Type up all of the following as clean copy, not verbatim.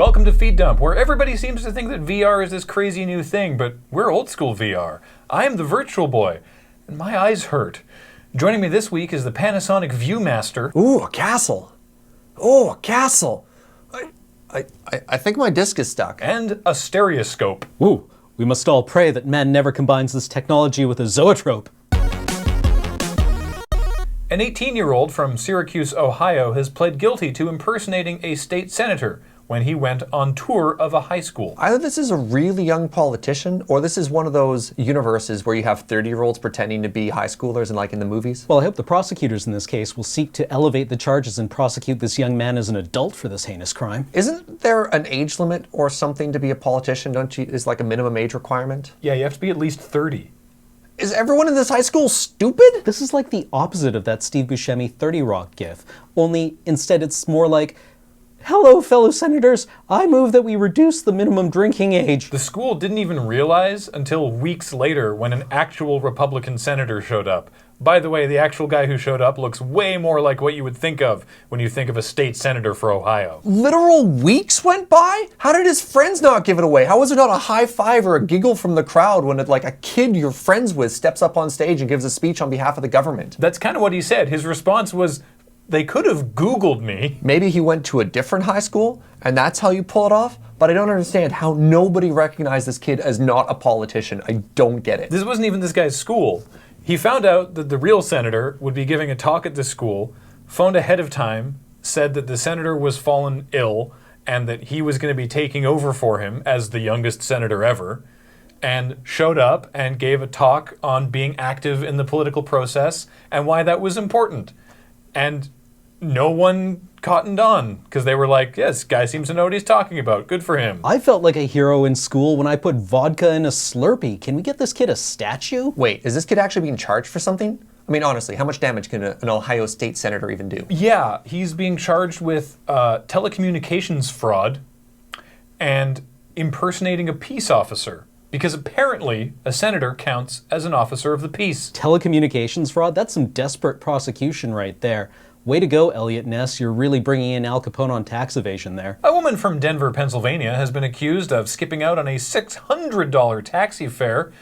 Welcome to Feed Dump, where everybody seems to think that VR is this crazy new thing, but we're old school VR. I am the virtual boy, and my eyes hurt. Joining me this week is the Panasonic Viewmaster. Ooh, a castle. Oh, a castle. I think my disc is stuck. And a stereoscope. Ooh, we must all pray that man never combines this technology with a zoetrope. An 18-year-old from Syracuse, Ohio has pled guilty to impersonating a state senator when he went on tour of a high school. Either this is a really young politician, or this is one of those universes where you have 30-year-olds pretending to be high schoolers and like in the movies. Well, I hope the prosecutors in this case will seek to elevate the charges and prosecute this young man as an adult for this heinous crime. Isn't there an age limit or something to be a politician? Is like a minimum age requirement? Yeah, you have to be at least 30. Is everyone in this high school stupid? This is like the opposite of that Steve Buscemi 30 Rock gif, only instead it's more like, "Hello, fellow senators, I move that we reduce the minimum drinking age." The school didn't even realize until weeks later when an actual Republican senator showed up. By the way, the actual guy who showed up looks way more like what you would think of when you think of a state senator for Ohio. Literal weeks went by? How did his friends not give it away? How was there not a high five or a giggle from the crowd when like a kid you're friends with steps up on stage and gives a speech on behalf of the government? That's kind of what he said. His response was, "They could have Googled me." Maybe he went to a different high school and that's how you pull it off, but I don't understand how nobody recognized this kid as not a politician. I don't get it. This wasn't even this guy's school. He found out that the real senator would be giving a talk at this school, phoned ahead of time, said that the senator was fallen ill and that he was going to be taking over for him as the youngest senator ever, and showed up and gave a talk on being active in the political process and why that was important. And no one cottoned on because they were like, yes, guy seems to know what he's talking about. Good for him. I felt like a hero in school when I put vodka in a Slurpee. Can we get this kid a statue? Wait, is this kid actually being charged for something? I mean, honestly, how much damage can an Ohio state senator even do? Yeah, he's being charged with telecommunications fraud and impersonating a peace officer. Because apparently, a senator counts as an officer of the peace. Telecommunications fraud? That's some desperate prosecution right there. Way to go, Elliot Ness. You're really bringing in Al Capone on tax evasion there. A woman from Denver, Pennsylvania has been accused of skipping out on a $600 taxi fare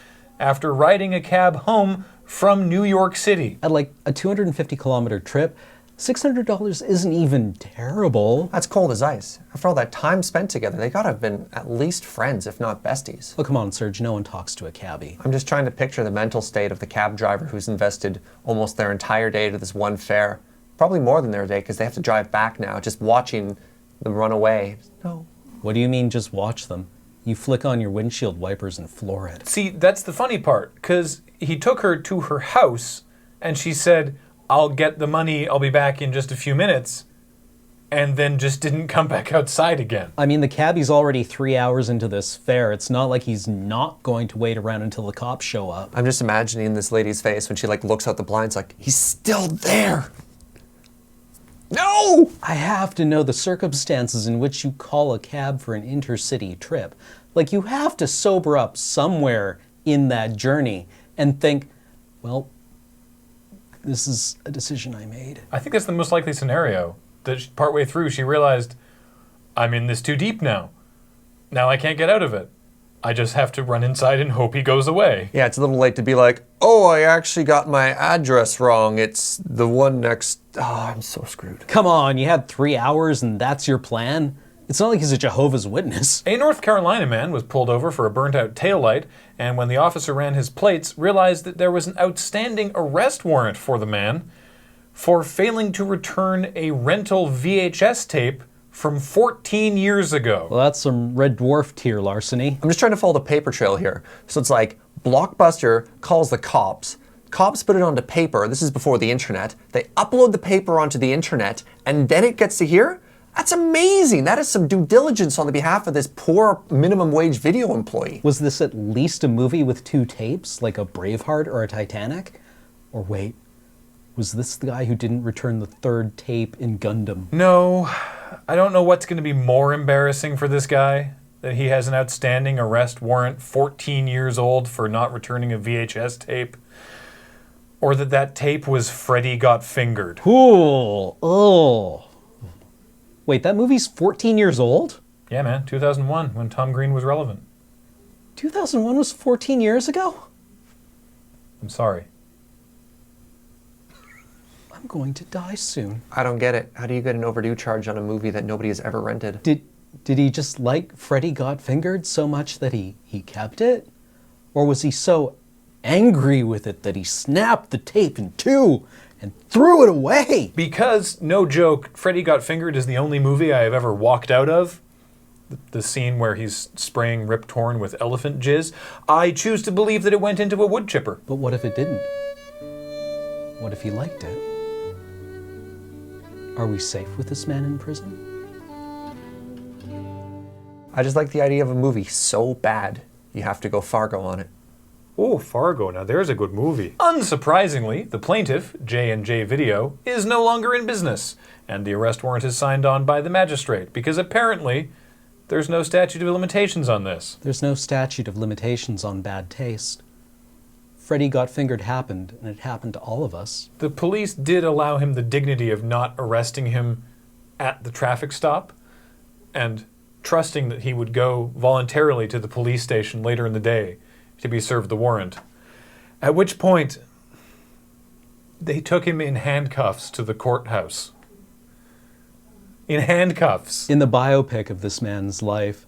after riding a cab home from New York City. At like a 250-kilometer trip, $600 isn't even terrible. That's cold as ice. After all that time spent together, they gotta have been at least friends, if not besties. Oh, come on, Serge. No one talks to a cabbie. I'm just trying to picture the mental state of the cab driver who's invested almost their entire day to this one fare. Probably more than their day because they have to drive back now, just watching them run away. No. What do you mean just watch them? You flick on your windshield wipers and floor it. See, that's the funny part, because he took her to her house and she said, "I'll get the money, I'll be back in just a few minutes," and then just didn't come back outside again. I mean, the cabbie's already 3 hours into this fare. It's not like he's not going to wait around until the cops show up. I'm just imagining this lady's face when she like looks out the blinds like, he's still there. No! I have to know the circumstances in which you call a cab for an intercity trip. Like, you have to sober up somewhere in that journey and think, well, this is a decision I made. I think that's the most likely scenario. That partway through she realized, I'm in this too deep now. Now I can't get out of it. I just have to run inside and hope he goes away. Yeah, it's a little late to be like, oh, I actually got my address wrong. It's the one next... Oh, I'm so screwed. Come on, you had 3 hours and that's your plan? It's not like he's a Jehovah's Witness. A North Carolina man was pulled over for a burnt-out taillight, and when the officer ran his plates, realized that there was an outstanding arrest warrant for the man for failing to return a rental VHS tape from 14 years ago. Well, that's some Red Dwarf tier larceny. I'm just trying to follow the paper trail here. So it's like, Blockbuster calls the cops. Cops put it onto paper. This is before the internet. They upload the paper onto the internet, and then it gets to here? That's amazing. That is some due diligence on the behalf of this poor minimum wage video employee. Was this at least a movie with 2 tapes, like a Braveheart or a Titanic? Or wait, was this the guy who didn't return the 3rd tape in Gundam? No, I don't know what's going to be more embarrassing for this guy. That he has an outstanding arrest warrant, 14 years old, for not returning a VHS tape. Or that tape was Freddy Got Fingered. Cool. Oh. Wait, that movie's 14 years old? Yeah, man, 2001, when Tom Green was relevant. 2001 was 14 years ago? I'm sorry. I'm going to die soon. I don't get it. How do you get an overdue charge on a movie that nobody has ever rented? Did he just like Freddy Got Fingered so much that he kept it? Or was he so angry with it that he snapped the tape in two and threw it away? Because, no joke, Freddy Got Fingered is the only movie I have ever walked out of. The scene where he's spraying Rip Torn with elephant jizz. I choose to believe that it went into a wood chipper. But what if it didn't? What if he liked it? Are we safe with this man in prison? I just like the idea of a movie so bad, you have to go Fargo on it. Oh, Fargo, now there's a good movie. Unsurprisingly, the plaintiff, J&J Video, is no longer in business, and the arrest warrant is signed on by the magistrate, because apparently there's no statute of limitations on this. There's no statute of limitations on bad taste. Freddy Got Fingered happened, and it happened to all of us. The police did allow him the dignity of not arresting him at the traffic stop, and trusting that he would go voluntarily to the police station later in the day to be served the warrant. At which point, they took him in handcuffs to the courthouse. In handcuffs. In the biopic of this man's life,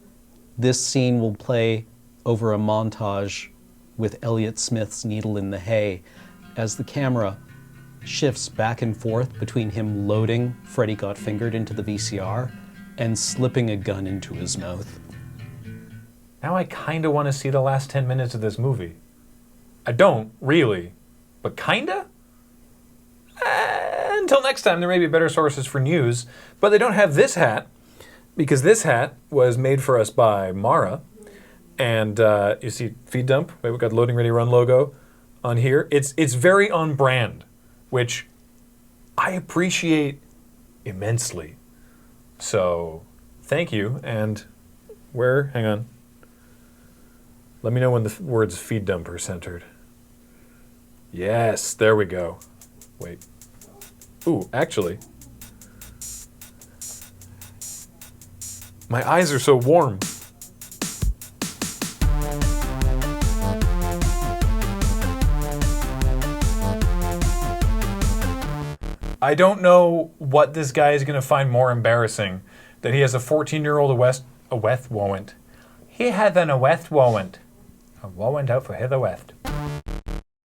this scene will play over a montage with Elliott Smith's Needle in the Hay as the camera shifts back and forth between him loading Freddy Got Fingered into the VCR and slipping a gun into his mouth. Now I kind of want to see the last 10 minutes of this movie. I don't, really. But kinda? Until next time, there may be better sources for news, but they don't have this hat, because this hat was made for us by Mara. And you see feed dump, we've got the Loading Ready Run logo on here. It's very on brand, which I appreciate immensely. So, thank you, and hang on. Let me know when the words feed dump are centered. Yes, there we go. Wait. Ooh, actually. My eyes are so warm. I don't know what this guy is going to find more embarrassing. That he has a 14-year-old warrant. He had an arrest warrant. A warrant out for Heather West.